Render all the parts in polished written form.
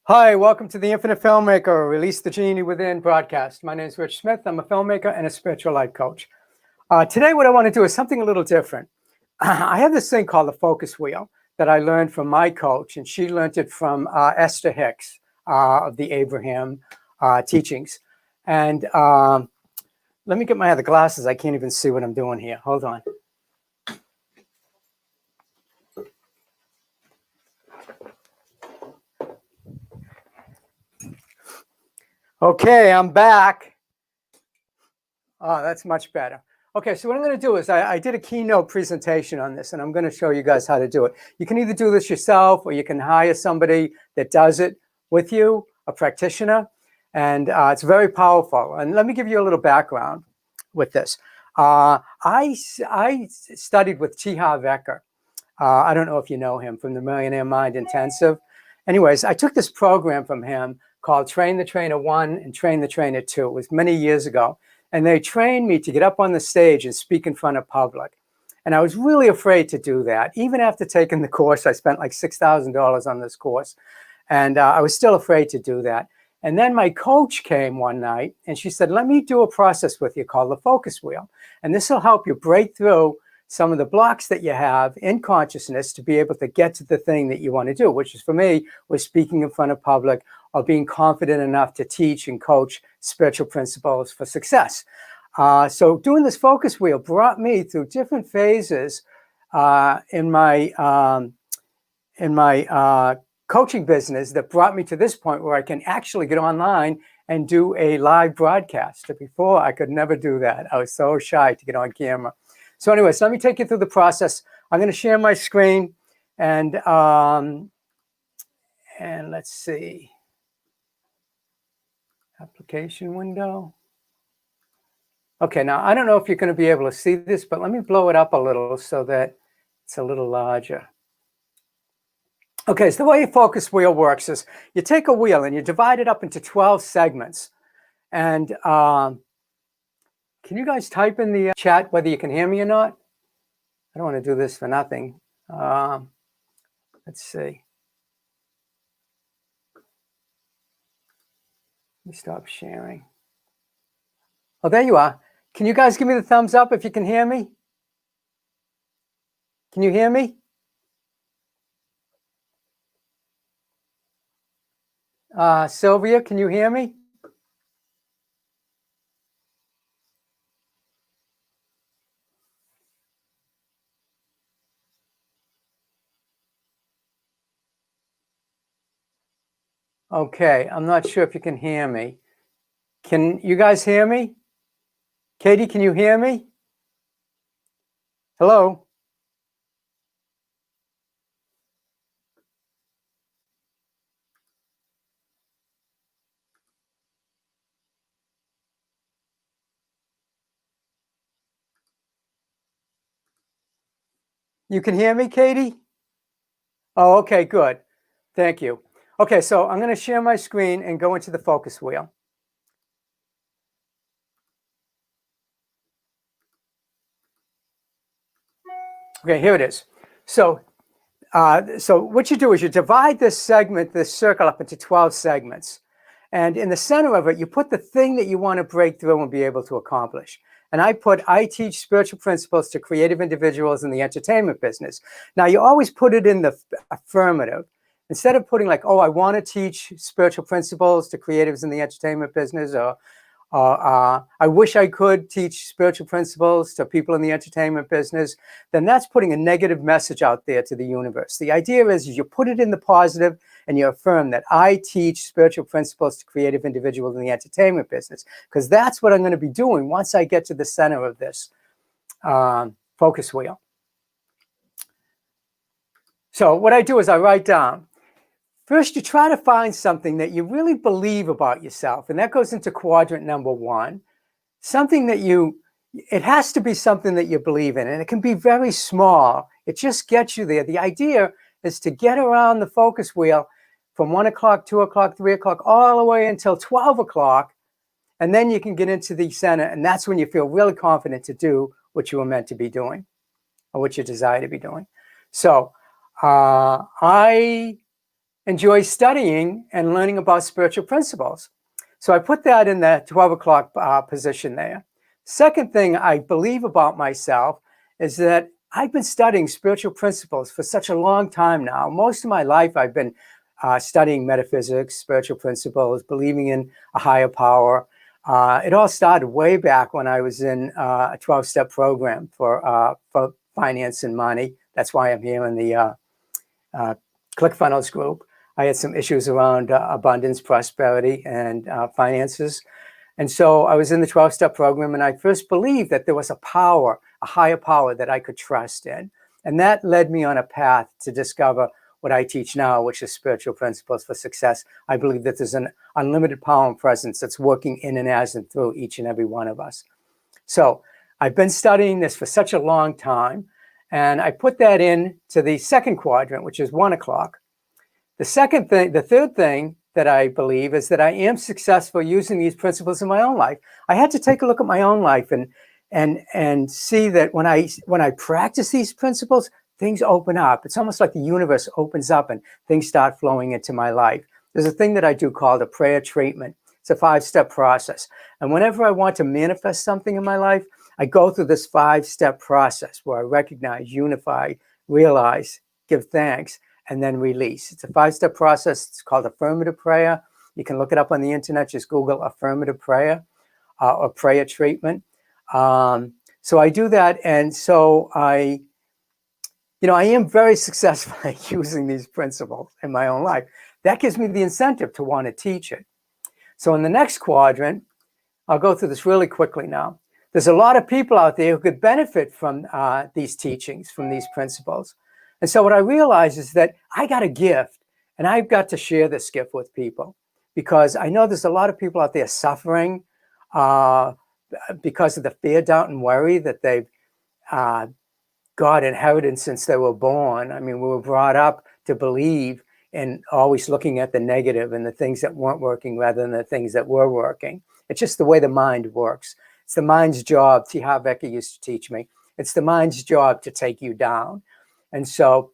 Hi, welcome to the Infinite Filmmaker, Release the Genie Within broadcast. My name is Rich Smith. I'm a filmmaker and a spiritual life coach. Today, what I want to do is something a little different. I have this thing called the focus wheel that I learned from my coach, and she learned it from Esther Hicks of the Abraham teachings. And let me get my other glasses. I can't even see what I'm doing here. Hold on. Okay, I'm back. Oh, that's much better. Okay, so what I'm going to do is I did a keynote presentation on this, and I'm going to show you guys how to do it. You can either do this yourself, or you can hire somebody that does it with you, a practitioner, and it's very powerful. And let me give you a little background with this. I studied with T. Harv Eker. I don't know if you know him from the Millionaire Mind Intensive. Anyways, I took this program from him called Train the Trainer 1 and Train the Trainer 2. It was many years ago. And they trained me to get up on the stage and speak in front of public. And I was really afraid to do that. Even after taking the course, I spent like $6,000 on this course. And I was still afraid to do that. And then my coach came one night and she said, let me do a process with you called the focus wheel. And this will help you break through some of the blocks that you have in consciousness to be able to get to the thing that you want to do, which is for me, was speaking in front of public or being confident enough to teach and coach spiritual principles for success. So doing this focus wheel brought me through different phases in my coaching business that brought me to this point where I can actually get online and do a live broadcast. Before, I could never do that. I was so shy to get on camera. So anyways, let me take you through the process. I'm going to share my screen and let's see. Application window. Okay, now I don't know if you're going to be able to see this, but let me blow it up a little so that it's a little larger. Okay, so the way a focus wheel works is you take a wheel and you divide it up into 12 segments. And can you guys type in the chat whether you can hear me or not? I don't want to do this for nothing. Let's see. Let me stop sharing. Oh, there you are. Can you guys give me the thumbs up if you can hear me? Can you hear me? Sylvia, can you hear me? Okay, I'm not sure if you can hear me. Can you guys hear me? Katie, can you hear me? Hello? You can hear me, Katie? Oh, okay, good. Thank you. Okay, so I'm going to share my screen and go into the focus wheel. Okay, here it is. So what you do is you divide this segment, this circle, up into 12 segments. And in the center of it, you put the thing that you want to break through and be able to accomplish. And I teach spiritual principles to creative individuals in the entertainment business. Now, you always put it in the affirmative. Instead of putting like, oh, I want to teach spiritual principles to creatives in the entertainment business, or I wish I could teach spiritual principles to people in the entertainment business, then that's putting a negative message out there to the universe. The idea is you put it in the positive and you affirm that I teach spiritual principles to creative individuals in the entertainment business, because that's what I'm going to be doing once I get to the center of this focus wheel. So what I do is I write down. First, you try to find something that you really believe about yourself, and that goes into quadrant number 1. Something that it has to be something that you believe in, and it can be very small. It just gets you there. The idea is to get around the focus wheel from 1 o'clock, 2 o'clock, 3 o'clock, all the way until 12 o'clock, and then you can get into the center, and that's when you feel really confident to do what you were meant to be doing, or what you desire to be doing. So I enjoy studying and learning about spiritual principles. So I put that in the 12 o'clock position there. Second thing I believe about myself is that I've been studying spiritual principles for such a long time now. Most of my life, I've been studying metaphysics, spiritual principles, believing in a higher power. It all started way back when I was in a 12-step program for finance and money. That's why I'm here in the ClickFunnels group. I had some issues around abundance, prosperity, and finances. And so I was in the 12-step program, and I first believed that there was a power, a higher power that I could trust in. And that led me on a path to discover what I teach now, which is spiritual principles for success. I believe that there's an unlimited power and presence that's working in and as and through each and every one of us. So I've been studying this for such a long time, and I put that in to the second quadrant, which is 1 o'clock. The third thing that I believe is that I am successful using these principles in my own life. I had to take a look at my own life and see that when I practice these principles, things open up. It's almost like the universe opens up and things start flowing into my life. There's a thing that I do called a prayer treatment. It's a 5-step process. And whenever I want to manifest something in my life, I go through this 5-step process where I recognize, unify, realize, give thanks, and then release. It's a 5-step process. It's called affirmative prayer. You can look it up on the internet. Just Google affirmative prayer or prayer treatment. So I do that. And so I am very successful at using these principles in my own life. That gives me the incentive to want to teach it. So in the next quadrant, I'll go through this really quickly now. There's a lot of people out there who could benefit from these teachings, from these principles. And so what I realize is that I got a gift, and I've got to share this gift with people, because I know there's a lot of people out there suffering because of the fear, doubt, and worry that they've got inherited since they were born. I mean, we were brought up to believe in always looking at the negative and the things that weren't working rather than the things that were working. It's just the way the mind works. It's the mind's job. T. Harv Eker used to teach me. It's the mind's job to take you down. And so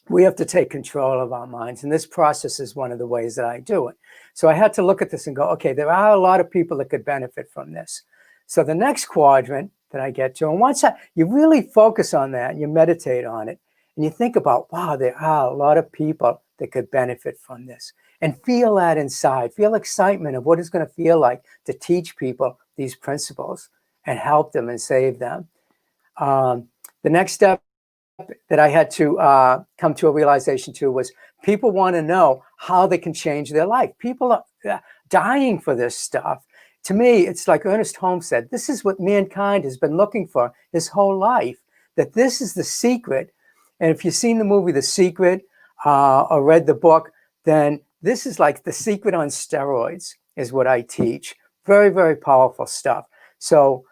we have to take control of our minds. And this process is one of the ways that I do it. So I had to look at this and go, okay, there are a lot of people that could benefit from this. So the next quadrant that I get to, and once you really focus on that and you meditate on it and you think about, wow, there are a lot of people that could benefit from this, and feel that inside, feel excitement of what it's going to feel like to teach people these principles and help them and save them. The next step that I had to come to a realization to was people want to know how they can change their life. People are dying for this stuff. To me, it's like Ernest Holmes said, this is what mankind has been looking for his whole life, that this is the secret. And if you've seen the movie The Secret or read the book, then this is like the secret on steroids is what I teach. Very, very powerful stuff. So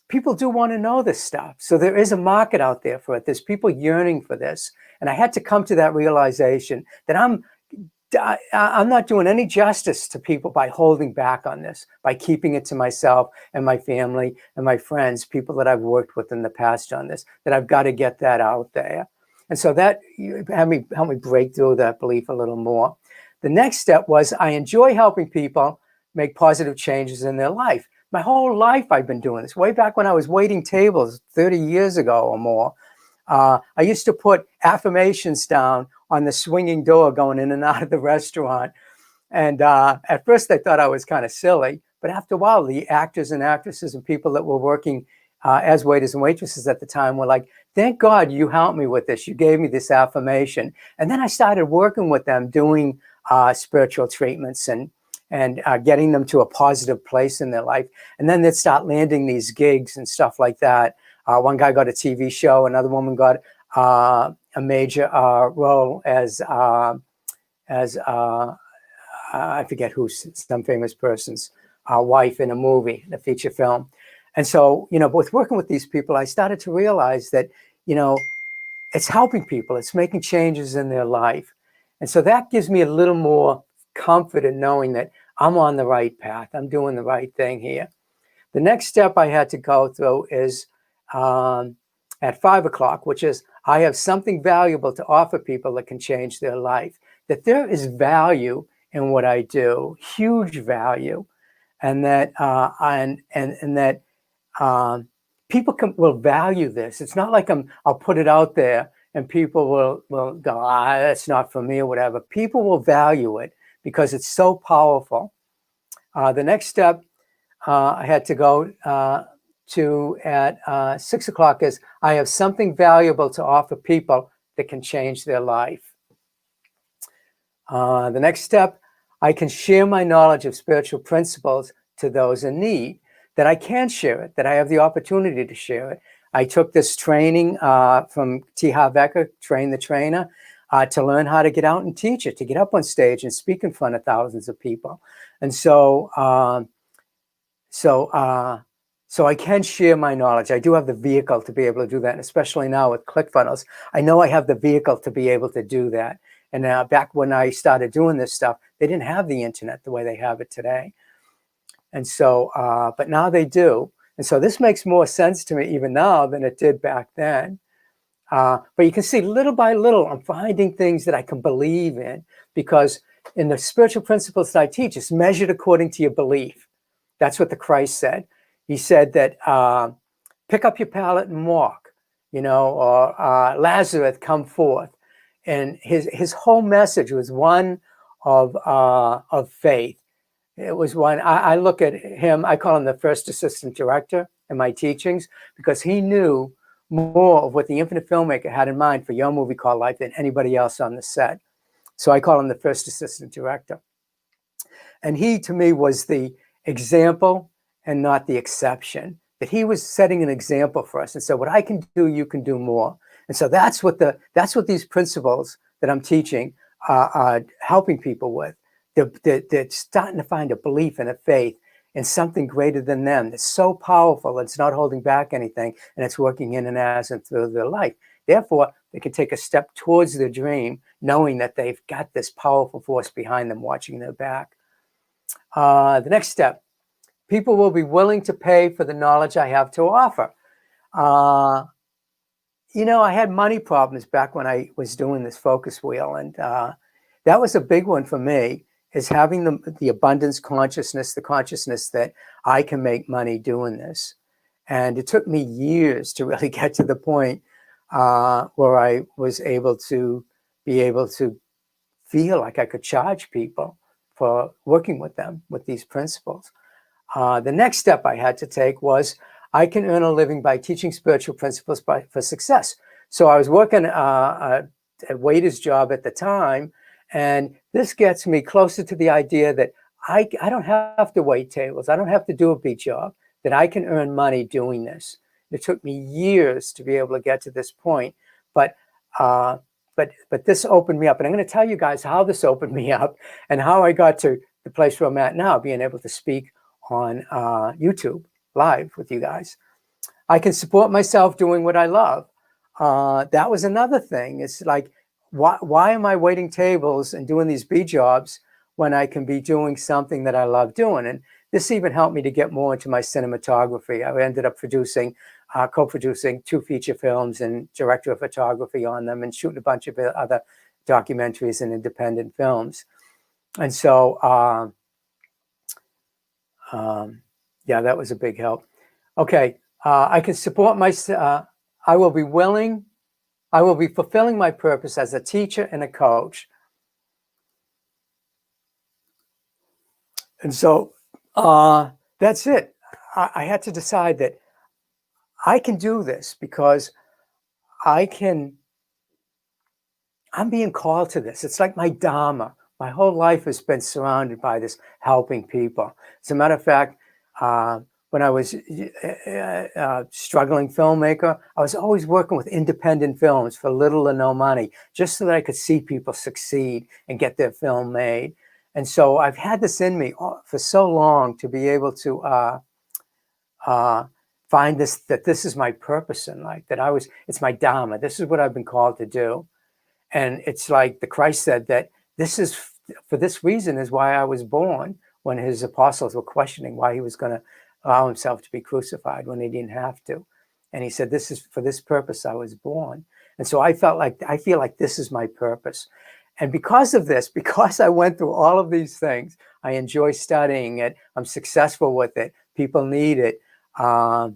people do want to know this stuff. So there is a market out there for it. There's people yearning for this. And I had to come to that realization that I'm not doing any justice to people by holding back on this, by keeping it to myself and my family and my friends, people that I've worked with in the past on this, that I've got to get that out there. And so that helped me break through that belief a little more. The next step was I enjoy helping people make positive changes in their life. My whole life I've been doing this. Way back when I was waiting tables 30 years ago or more, I used to put affirmations down on the swinging door going in and out of the restaurant. And at first I thought I was kind of silly, but after a while, the actors and actresses and people that were working as waiters and waitresses at the time were like, thank God you helped me with this. You gave me this affirmation. And then I started working with them, doing spiritual treatments and getting them to a positive place in their life. And then they'd start landing these gigs and stuff like that. One guy got a TV show. Another woman got a major role as I forget who, some famous person's wife in a movie, in a feature film. And so, with working with these people, I started to realize that, it's helping people. It's making changes in their life. And so that gives me a little more comfort in knowing that I'm on the right path. I'm doing the right thing here. The next step I had to go through is at 5 o'clock, which is I have something valuable to offer people that can change their life. that there is value in what I do, huge value, and that that people will value this. It's not like I'll put it out there and people will go, that's not for me or whatever. People will value it because it's so powerful. The next step I had to go to at 6 o'clock is I have something valuable to offer people that can change their life. The next step, I can share my knowledge of spiritual principles to those in need, that I can share it, that I have the opportunity to share it. I took this training from T. Harv Eker, Train the Trainer, to learn how to get out and teach it, to get up on stage and speak in front of thousands of people. And so I can share my knowledge. I do have the vehicle to be able to do that, and especially now with ClickFunnels, I know I have the vehicle to be able to do that. And back when I started doing this stuff, they didn't have the internet the way they have it today. And so, but now they do. And so this makes more sense to me even now than it did back then. But you can see little by little, I'm finding things that I can believe in, because in the spiritual principles that I teach, it's measured according to your belief. That's what the Christ said. He said that pick up your pallet and walk, or Lazarus, come forth. And his whole message was one of faith. It was one, I look at him, I call him the first assistant director in my teachings, because he knew more of what the infinite filmmaker had in mind for Your Movie Called Life than anybody else on the set. So I call him the first assistant director. And he, to me, was the example and not the exception, that he was setting an example for us. And so what I can do, you can do more. And so that's what these principles that I'm teaching are helping people with. They're starting to find a belief and a faith in something greater than them that's so powerful, it's not holding back anything, and it's working in and as and through their life. Therefore, they can take a step towards their dream, knowing that they've got this powerful force behind them watching their back. The next step, people will be willing to pay for the knowledge I have to offer. I had money problems back when I was doing this focus wheel, and that was a big one for me, is having the abundance consciousness, the consciousness that I can make money doing this. And it took me years to really get to the point where I was able to feel like I could charge people for working with them with these principles. The next step I had to take was I can earn a living by teaching spiritual principles for success. So I was working a waiter's job at the time, and this gets me closer to the idea that I don't have to wait tables. I don't have to do a big job, that I can earn money doing this. It took me years to be able to get to this point, but this opened me up. And I'm going to tell you guys how this opened me up and how I got to the place where I'm at now, being able to speak on YouTube live with you guys. I can support myself doing what I love. That was another thing. It's like, why am I waiting tables and doing these B jobs when I can be doing something that I love doing? And this even helped me to get more into my cinematography. I ended up co-producing 2 feature films and director of photography on them, and shooting a bunch of other documentaries and independent films. And so, yeah, that was a big help. Okay, I can support myself. I will be fulfilling my purpose as a teacher and a coach. And so that's it. I had to decide that I can do this because I'm being called to this. It's like my Dharma. My whole life has been surrounded by this, helping people. As a matter of fact, when I was a struggling filmmaker, I was always working with independent films for little or no money, just so that I could see people succeed and get their film made. And so I've had this in me for so long to be able to find that this is my purpose in life, it's my Dharma. This is what I've been called to do. And it's like the Christ said that for this reason is why I was born, when his apostles were questioning why he was going to allow himself to be crucified when he didn't have to. And he said, this is for this purpose I was born. And so I feel like this is my purpose. And because of this, because I went through all of these things, I enjoy studying it. I'm successful with it. People need it. I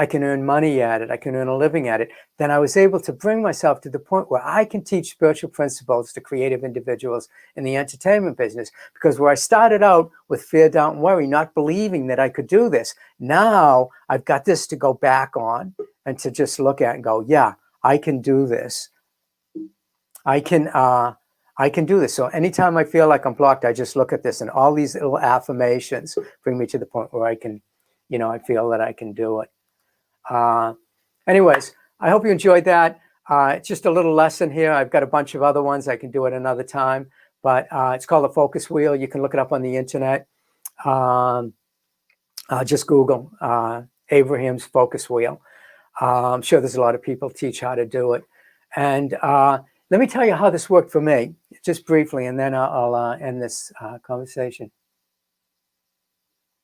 can earn money at it. I can earn a living at it. Then I was able to bring myself to the point where I can teach spiritual principles to creative individuals in the entertainment business. Because where I started out with fear, doubt, and worry, not believing that I could do this, now I've got this to go back on and to just look at and go, yeah, I can do this. I can do this. So anytime I feel like I'm blocked, I just look at this, and all these little affirmations bring me to the point where I can, I feel that I can do it. Anyways, I hope you enjoyed that. It's just a little lesson here. I've got a bunch of other ones. I can do it another time, but it's called the focus wheel. You can look it up on the internet. Just Google Abraham's focus wheel. I'm sure there's a lot of people teach how to do it. And let me tell you how this worked for me, just briefly, and then I'll end this conversation.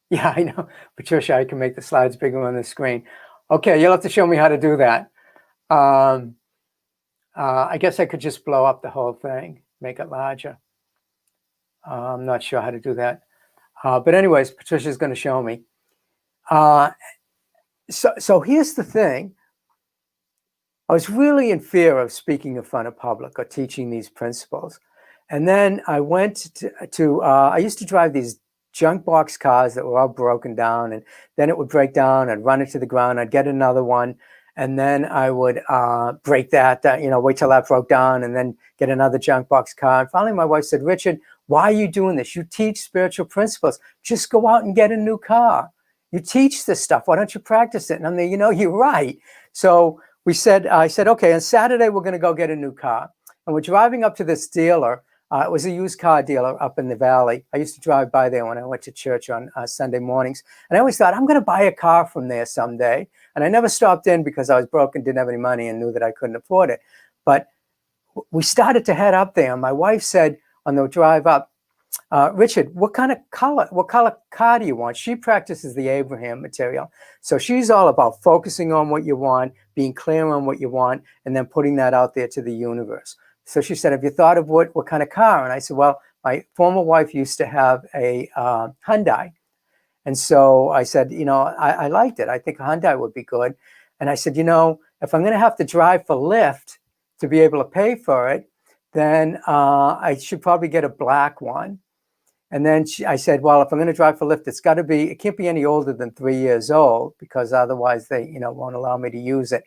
Yeah, I know. Patricia, I can make the slides bigger on the screen. Okay, you'll have to show me how to do that. I guess I could just blow up the whole thing, make it larger. I'm not sure how to do that. But anyways, Patricia's going to show me. So here's the thing. I was really in fear of speaking in front of public or teaching these principles. And then I went I used to drive these junk box cars that were all broken down, and then it would break down. I'd run it to the ground. I'd get another one, and then I would break that, wait till that broke down, and then get another junk box car. And finally, my wife said, "Richard, why are you doing this? You teach spiritual principles. Just go out and get a new car. You teach this stuff. Why don't you practice it?" And I'm there, you're right. So I said, okay, on Saturday, we're going to go get a new car. And we're driving up to this dealer. It was a used car dealer up in the valley. I used to drive by there when I went to church on Sunday mornings. And I always thought, I'm going to buy a car from there someday. And I never stopped in because I was broke and didn't have any money and knew that I couldn't afford it. But we started to head up there. My wife said on the drive up, Richard, what color car do you want? She practices the Abraham material. So she's all about focusing on what you want, being clear on what you want, and then putting that out there to the universe. So she said, have you thought of what kind of car? And I said, well, my former wife used to have a Hyundai. And so I said, I liked it. I think a Hyundai would be good. And I said, if I'm going to have to drive for Lyft to be able to pay for it, then I should probably get a black one. And then I said, well, if I'm going to drive for Lyft, it can't be any older than 3 years old, because otherwise they, won't allow me to use it.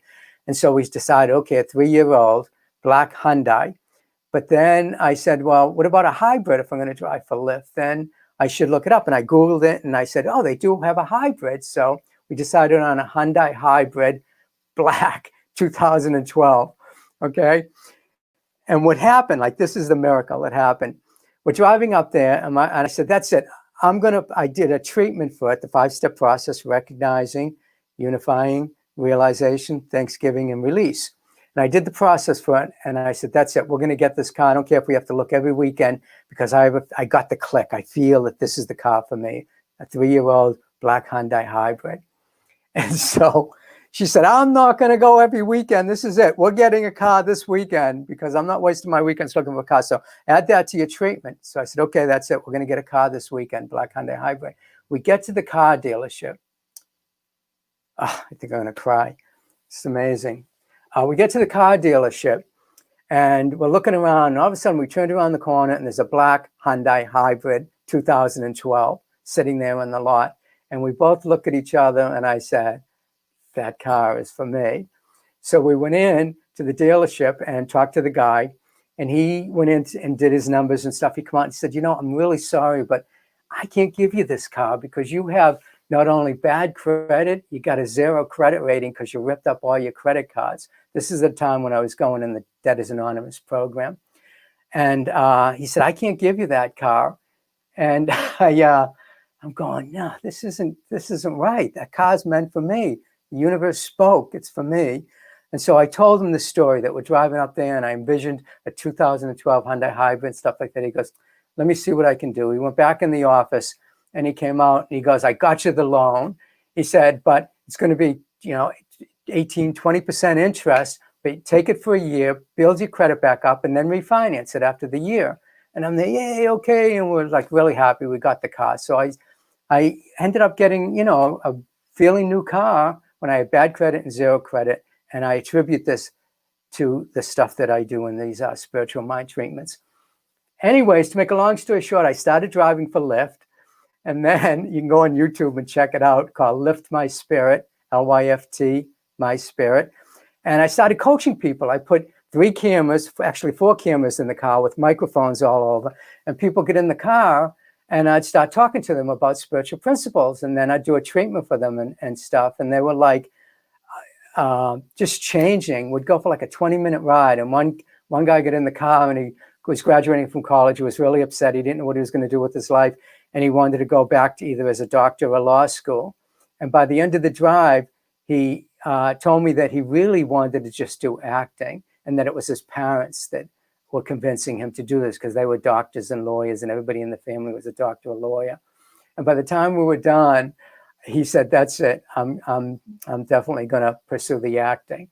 And so we decided, okay, a 3-year-old black Hyundai. But then I said, well, what about a hybrid if I'm going to drive for Lyft? Then I should look it up. And I Googled it and I said, oh, they do have a hybrid. So we decided on a Hyundai hybrid black 2012. Okay. And what happened, this is the miracle that happened. We're driving up there, and I said, that's it. I did a treatment for it, the 5-step process: recognizing, unifying, realization, thanksgiving, and release. And I did the process for it, and I said, that's it. We're going to get this car. I don't care if we have to look every weekend, because I got the click. I feel that this is the car for me, a 3-year-old black Hyundai hybrid. And so she said, I'm not going to go every weekend. This is it. We're getting a car this weekend, because I'm not wasting my weekends looking for a car. So add that to your treatment. So I said, okay, that's it. We're going to get a car this weekend, black Hyundai hybrid. We get to the car dealership. I think I'm going to cry. It's amazing. We get to the car dealership, and we're looking around. And all of a sudden, we turned around the corner, and there's a black Hyundai hybrid 2012 sitting there on the lot. And we both looked at each other, and I said, that car is for me. So we went in to the dealership and talked to the guy, and he went in and did his numbers and stuff. He came out and said, I'm really sorry, but I can't give you this car because you have not only bad credit, you got a 0 credit rating because you ripped up all your credit cards. This is the time when I was going in the Debtors Anonymous program. And he said, I can't give you that car. And I'm going, no, this isn't right. That car's meant for me. The universe spoke. It's for me. And so I told him the story that we're driving up there, and I envisioned a 2012 Hyundai hybrid, stuff like that. He goes, let me see what I can do. He went back in the office, and he came out, and he goes, I got you the loan. He said, but it's going to be, 18, 20% interest, but take it for a year, build your credit back up, and then refinance it after the year. And I'm there, yay, okay. And we're like really happy we got the car. So I ended up getting, a fairly new car when I had bad credit and zero credit. And I attribute this to the stuff that I do in these spiritual mind treatments. Anyways, to make a long story short, I started driving for Lyft. And then you can go on YouTube and check it out, called Lift My Spirit, LYFT, My Spirit. And I started coaching people. I put 3 cameras, actually 4 cameras in the car with microphones all over. And people get in the car and I'd start talking to them about spiritual principles. And then I'd do a treatment for them and stuff. And they were like, just changing. Would go for like a 20-minute ride. And one guy got in the car and he was graduating from college. He was really upset. He didn't know what he was going to do with his life. And he wanted to go back to either as a doctor or law school. And by the end of the drive, he told me that he really wanted to just do acting, and that it was his parents that were convincing him to do this because they were doctors and lawyers, and everybody in the family was a doctor or lawyer. And by the time we were done, he said, "That's it. I'm definitely going to pursue the acting."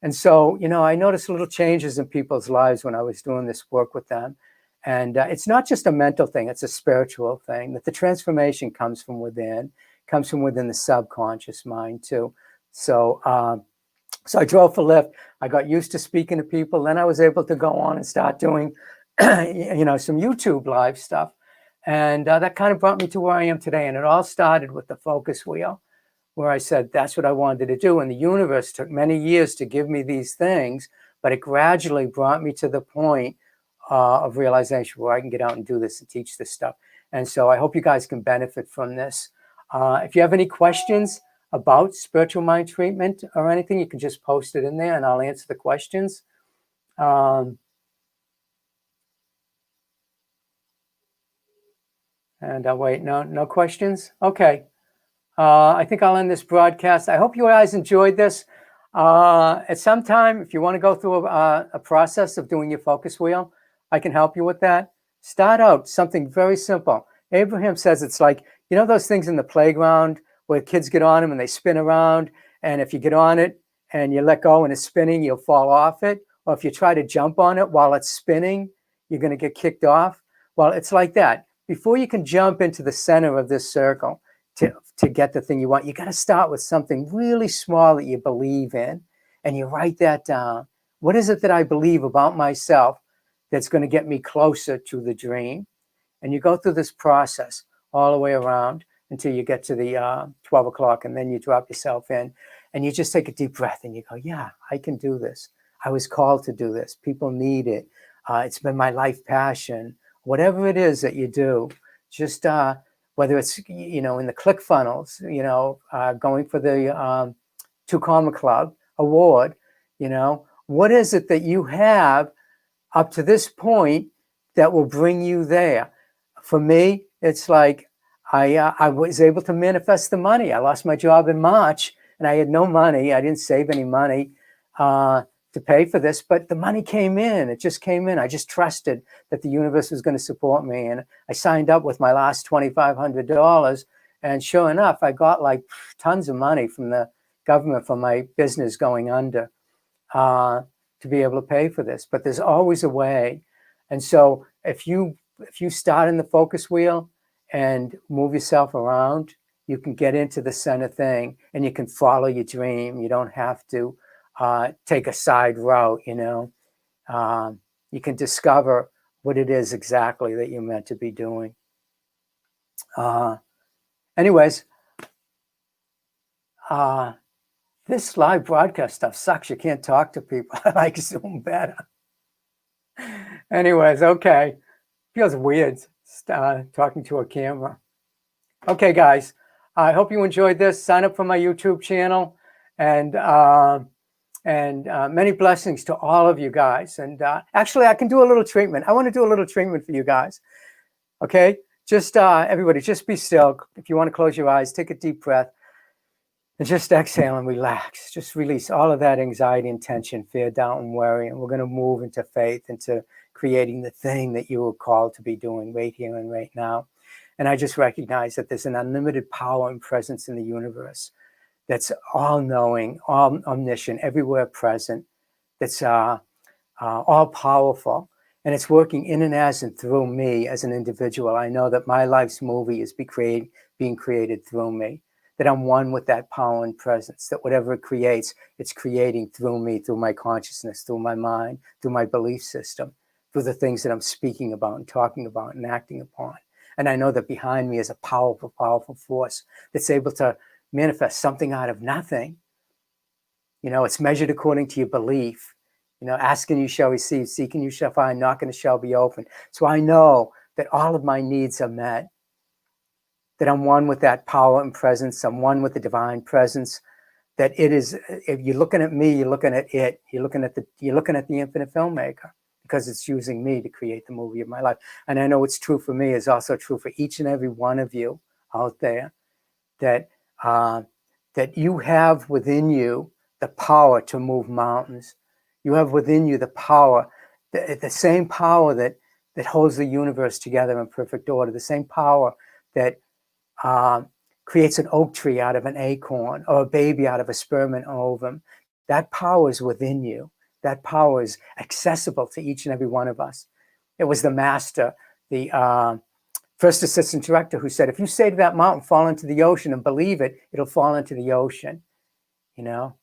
And so, I noticed little changes in people's lives when I was doing this work with them. And it's not just a mental thing, it's a spiritual thing, that the transformation comes from within the subconscious mind too. So I drove for Lyft. I got used to speaking to people. Then I was able to go on and start doing, some YouTube live stuff. And that kind of brought me to where I am today. And it all started with the focus wheel, where I said, that's what I wanted to do. And the universe took many years to give me these things, but it gradually brought me to the point of realization where I can get out and do this and teach this stuff. And so I hope you guys can benefit from this. If you have any questions about spiritual mind treatment or anything, you can just post it in there and I'll answer the questions. And I'll wait, no questions? Okay. I think I'll end this broadcast. I hope you guys enjoyed this. At some time, if you want to go through a process of doing your focus wheel, I can help you with that. Start out something very simple. Abraham says it's like, those things in the playground where kids get on them and they spin around. And if you get on it and you let go and it's spinning, you'll fall off it. Or if you try to jump on it while it's spinning, you're going to get kicked off. Well, it's like that. Before you can jump into the center of this circle to get the thing you want, you got to start with something really small that you believe in. And you write that down. What is it that I believe about myself that's going to get me closer to the dream? And you go through this process all the way around until you get to the 12 o'clock, and then you drop yourself in and you just take a deep breath and you go, yeah, I can do this. I was called to do this. People need it. It's been my life passion. Whatever it is that you do, just whether it's, in the ClickFunnels, going for the 2 Comma Club award, what is it that you have up to this point that will bring you there? For me, it's like I was able to manifest the money. I lost my job in March and I had no money. I didn't save any money to pay for this, but the money came in. It just came in. I just trusted that the universe was going to support me. And I signed up with my last $2,500. And sure enough, I got like tons of money from the government for my business going under to be able to pay for this. But there's always a way. And so if you start in the focus wheel and move yourself around, you can get into the center thing and you can follow your dream. You don't have to take a side route, you can discover what it is exactly that you're meant to be doing. Anyways, this live broadcast stuff sucks. You can't talk to people. I like Zoom better. Anyways, okay. Feels weird talking to a camera. Okay, guys. I hope you enjoyed this. Sign up for my YouTube channel. And many blessings to all of you guys. And actually, I can do a little treatment. I want to do a little treatment for you guys. Okay? Just everybody, just be still. If you want to close your eyes, take a deep breath. And just exhale and relax. Just release all of that anxiety and tension, fear, doubt, and worry. And we're going to move into faith, into creating the thing that you were called to be doing right here and right now. And I just recognize that there's an unlimited power and presence in the universe that's all-knowing, all omniscient, everywhere present, that's all powerful, and it's working in and as and through me as an individual. I know that my life's movie is being created through me, that I'm one with that power and presence, that whatever it creates, it's creating through me, through my consciousness, through my mind, through my belief system, through the things that I'm speaking about and talking about and acting upon. And I know that behind me is a powerful, powerful force that's able to manifest something out of nothing. You know, it's measured according to your belief. You know, asking you shall receive, seeking you shall find, knocking it shall be open. So I know that all of my needs are met, that I'm one with that power and presence. I'm one with the divine presence, that it is, if you're looking at me, you're looking at it, you're looking at the infinite filmmaker, because it's using me to create the movie of my life. And I know what's true for me is also true for each and every one of you out there, that that you have within you the power to move mountains. You have within you the power, the same power that holds the universe together in perfect order, the same power that creates an oak tree out of an acorn, or a baby out of a sperm and ovum. That power is within you. That power is accessible to each and every one of us. It was the master, the first assistant director, who said, if you say to that mountain, fall into the ocean, and believe it, it'll fall into the ocean. You know,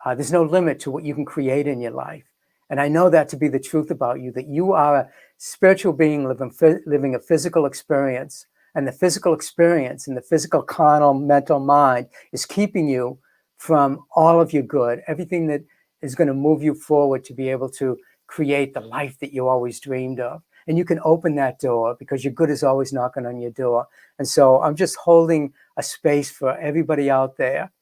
there's no limit to what you can create in your life. And I know that to be the truth about you, that you are a spiritual being living a physical experience. And the physical experience and the physical carnal mental mind is keeping you from all of your good, everything that is going to move you forward to be able to create the life that you always dreamed of. And you can open that door, because your good is always knocking on your door. And so I'm just holding a space for everybody out there,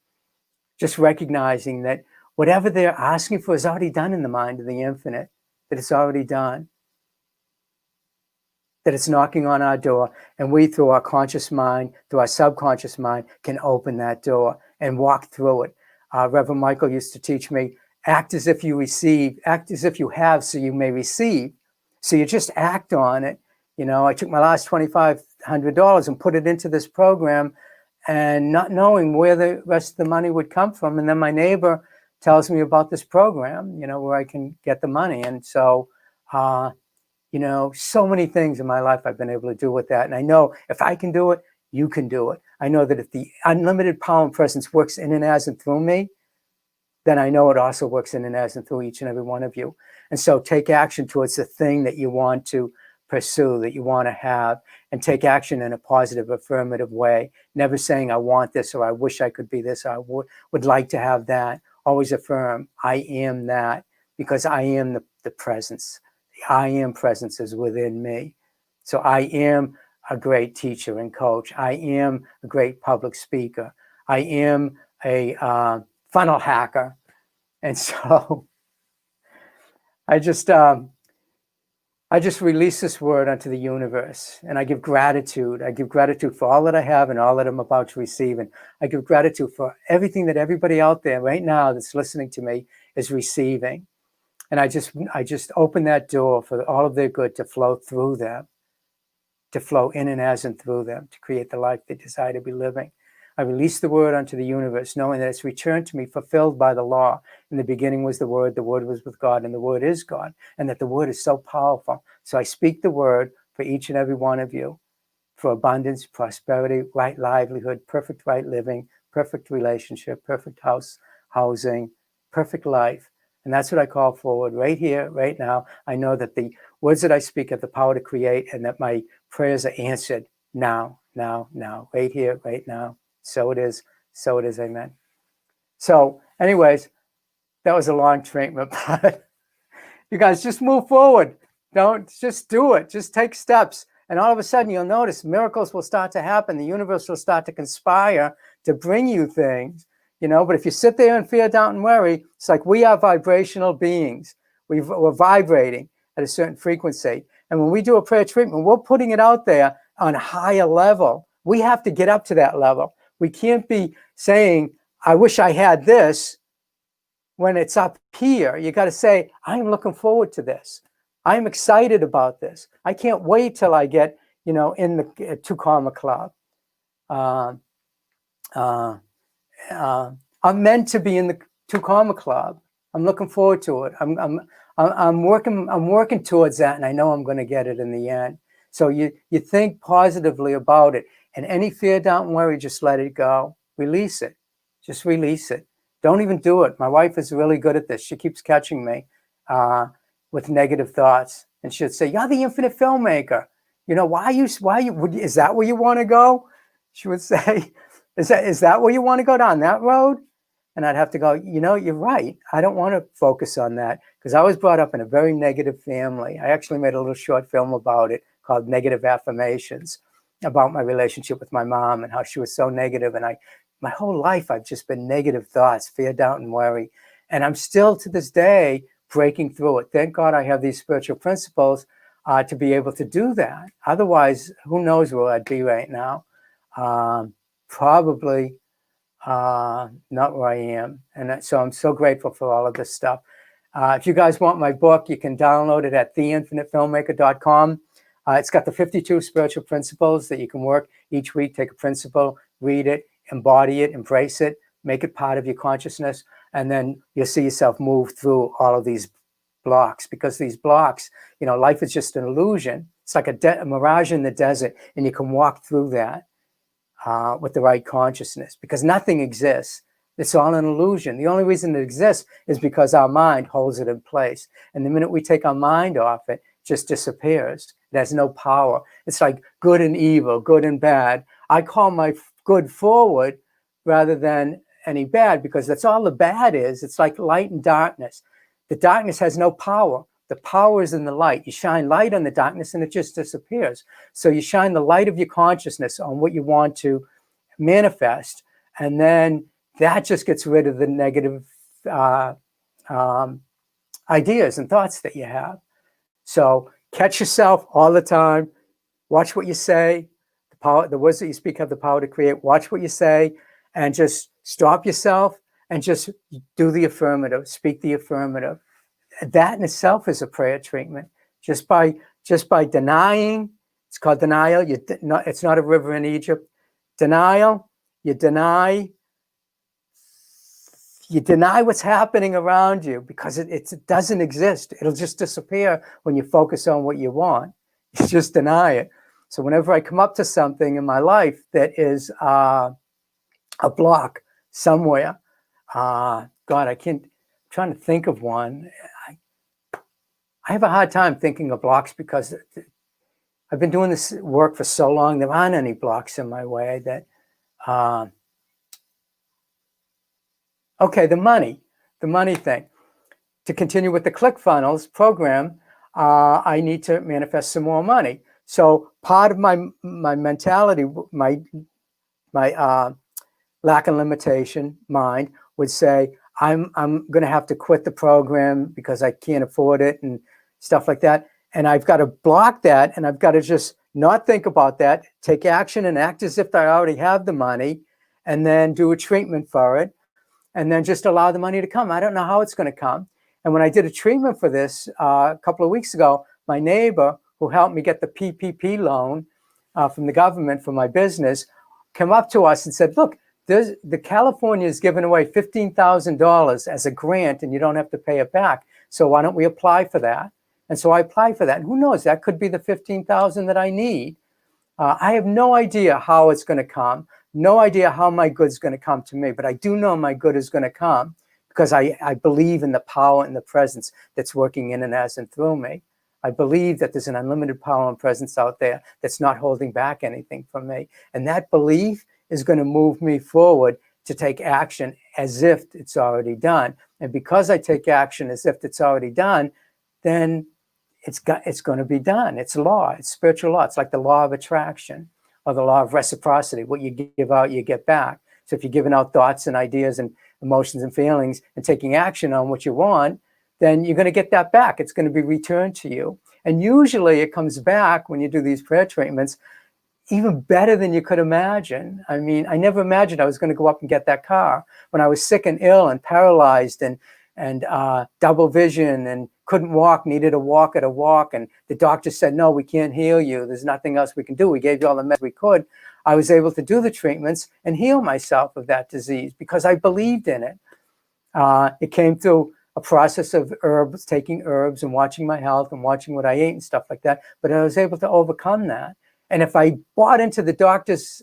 just recognizing that whatever they're asking for is already done in the mind of the infinite, that it's already done, that it's knocking on our door, and we, through our conscious mind, through our subconscious mind, can open that door and walk through it. Reverend Michael used to teach me, act as if you receive, act as if you have, so you may receive. So you just act on it. You know, I took my last $2,500 and put it into this program, and not knowing where the rest of the money would come from. And then my neighbor tells me about this program, you know, where I can get the money. And so, you know, so many things in my life I've been able to do with that. And I know if I can do it, you can do it. I know that if the unlimited power and presence works in and as and through me, then I know it also works in and as and through each and every one of you. And so take action towards the thing that you want to pursue, that you want to have, and take action in a positive, affirmative way. Never saying, I want this, or I wish I could be this, or I would like to have that. Always affirm, I am that, because I am the presence. The I am presence is within me. So I am a great teacher and coach. I am a great public speaker. I am a funnel hacker. And so I just release this word onto the universe, and I give gratitude. I give gratitude for all that I have and all that I'm about to receive. And I give gratitude for everything that everybody out there right now that's listening to me is receiving. And I just open that door for all of their good to flow through them, to flow in and as and through them, to create the life they desire to be living. I release the word onto the universe, knowing that it's returned to me fulfilled by the law. In the beginning was the Word was with God, and the Word is God, and that the Word is so powerful. So I speak the word for each and every one of you, for abundance, prosperity, right livelihood, perfect right living, perfect relationship, perfect housing, perfect life. And that's what I call forward right here, right now. I know that the words that I speak have the power to create, and that my prayers are answered now, right here, right now. So it is, amen. So anyways, that was a long treatment, but you guys just move forward. Don't just do it. Just take steps. And all of a sudden you'll notice miracles will start to happen. The universe will start to conspire to bring you things, you know. But if you sit there in fear, doubt, and worry, it's like we are vibrational beings. We're vibrating at a certain frequency. And when we do a prayer treatment, we're putting it out there on a higher level. We have to get up to that level. We can't be saying, I wish I had this, when it's up here. You got to say, I'm looking forward to this. I'm excited about this. I can't wait till I get, you know, in the Two Karma Club. I'm meant to be in the Two Karma Club. I'm looking forward to it. I'm working towards that, and I know I'm going to get it in the end. So you think positively about it, and any fear, doubt, and worry, just let it go. Release it. Just release it. Don't even do it. My wife is really good at this. She keeps catching me with negative thoughts, and she'll say, "You're the infinite filmmaker. You know, is that where you want to go?" She would say, is that where you want to go, down that road? And I'd have to go, you know, you're right. I don't want to focus on that, because I was brought up in a very negative family. I actually made a little short film about it called Negative Affirmations, about my relationship with my mom and how she was so negative. And my whole life, I've just been negative thoughts, fear, doubt, and worry. And I'm still to this day breaking through it. Thank God I have these spiritual principles to be able to do that. Otherwise, who knows where I'd be right now? Probably not where I am. And so I'm so grateful for all of this stuff. If you guys want my book, you can download it at theinfinitefilmmaker.com. It's got the 52 spiritual principles that you can work each week. Take a principle, read it, embody it, embrace it, make it part of your consciousness, and then you'll see yourself move through all of these blocks. Because these blocks, you know, life is just an illusion. It's like a mirage in the desert, and you can walk through that with the right consciousness, because nothing exists. It's all an illusion. The only reason it exists is because our mind holds it in place. And the minute we take our mind off it, it just disappears. It has no power. It's like good and evil, good and bad. I call my good forward rather than any bad, because that's all the bad is. It's like light and darkness. The darkness has no power. The power is in the light. You shine light on the darkness and it just disappears. So you shine the light of your consciousness on what you want to manifest, and then that just gets rid of the negative ideas and thoughts that you have. So catch yourself all the time. Watch what you say. The words that you speak have the power to create. Watch what you say, and just stop yourself and just do the affirmative. Speak the affirmative. That in itself is a prayer treatment. Just by denying, it's called denial. It's not a river in Egypt. Denial. You deny what's happening around you, because it doesn't exist. It'll just disappear when you focus on what you want. You just deny it. So whenever I come up to something in my life that is a block somewhere, God, I'm trying to think of one. I have a hard time thinking of blocks, because I've been doing this work for so long. There aren't any blocks in my way that, okay, the money thing. To continue with the ClickFunnels program, I need to manifest some more money. So part of my mentality, my lack of limitation mind would say, I'm going to have to quit the program because I can't afford it and stuff like that. And I've got to block that, and I've got to just not think about that, take action and act as if I already have the money, and then do a treatment for it, and then just allow the money to come. I don't know how it's going to come. And when I did a treatment for this a couple of weeks ago, my neighbor, who helped me get the PPP loan from the government for my business, came up to us and said, look, the California is giving away $15,000 as a grant, and you don't have to pay it back. So why don't we apply for that? And so I applied for that. And who knows, that could be the $15,000 that I need. I have no idea how it's going to come, no idea how my good's going to come to me, but I do know my good is going to come, because I believe in the power and the presence that's working in and as and through me. I believe that there's an unlimited power and presence out there that's not holding back anything from me. And that belief is going to move me forward to take action as if it's already done. And because I take action as if it's already done, then it's going to be done. It's law. It's spiritual law. It's like the law of attraction, or the law of reciprocity. What you give out, you get back. So if you're giving out thoughts and ideas and emotions and feelings and taking action on what you want, then you're going to get that back. It's going to be returned to you. And usually it comes back, when you do these prayer treatments, even better than you could imagine. I mean, I never imagined I was going to go up and get that car. When I was sick and ill and paralyzed and double vision and couldn't walk, needed a walker to walk, and the doctor said, no, we can't heal you. There's nothing else we can do. We gave you all the meds we could. I was able to do the treatments and heal myself of that disease because I believed in it. It came through a process of herbs, taking herbs and watching my health and watching what I ate and stuff like that. But I was able to overcome that. And if I bought into the doctor's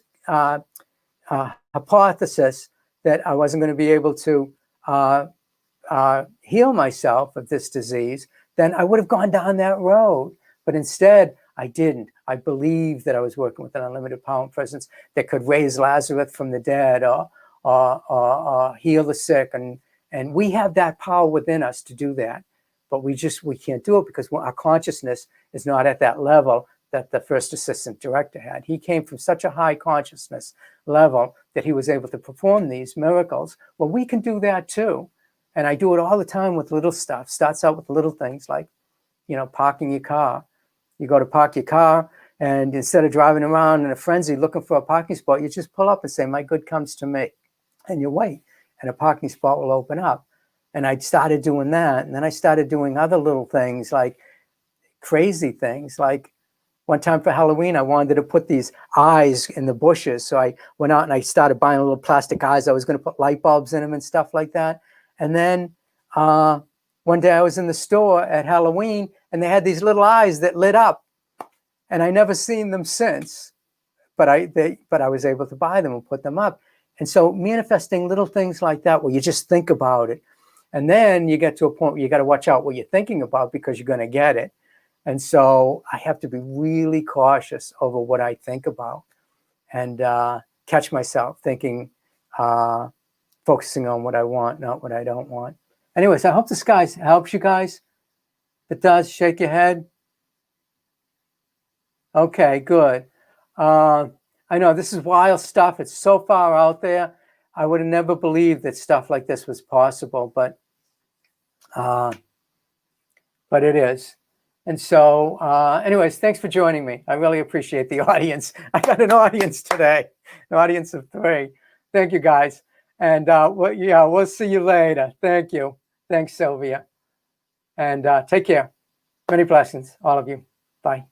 hypothesis that I wasn't going to be able to heal myself of this disease, then I would have gone down that road. But instead, I didn't. I believed that I was working with an unlimited power and presence that could raise Lazarus from the dead or heal the sick. And we have that power within us to do that. But we can't do it because our consciousness is not at that level that the first assistant director had. He came from such a high consciousness level that he was able to perform these miracles. Well, we can do that too. And I do it all the time with little stuff. Starts out with little things like, parking your car. You go to park your car, and instead of driving around in a frenzy looking for a parking spot, you just pull up and say, my good comes to me. And you wait, and a parking spot will open up. And I started doing that. And then I started doing other little things, like crazy things. Like one time for Halloween, I wanted to put these eyes in the bushes. So I went out and I started buying little plastic eyes. I was going to put light bulbs in them and stuff like that. And then one day I was in the store at Halloween, and they had these little eyes that lit up. And I never seen them since. But I was able to buy them and put them up. And so manifesting little things like that, where you just think about it. And then you get to a point where you got to watch out what you're thinking about, because you're going to get it. And so I have to be really cautious over what I think about, and catch myself thinking, focusing on what I want, not what I don't want. Anyways, I hope this helps you guys. If it does, shake your head. Okay, good. I know this is wild stuff. It's so far out there. I would have never believed that stuff like this was possible, but it is. And so, anyways, thanks for joining me. I really appreciate the audience. I got an audience today, an audience of 3. Thank you, guys. And we'll see you later. Thank you. Thanks, Sylvia. And take care. Many blessings, all of you. Bye.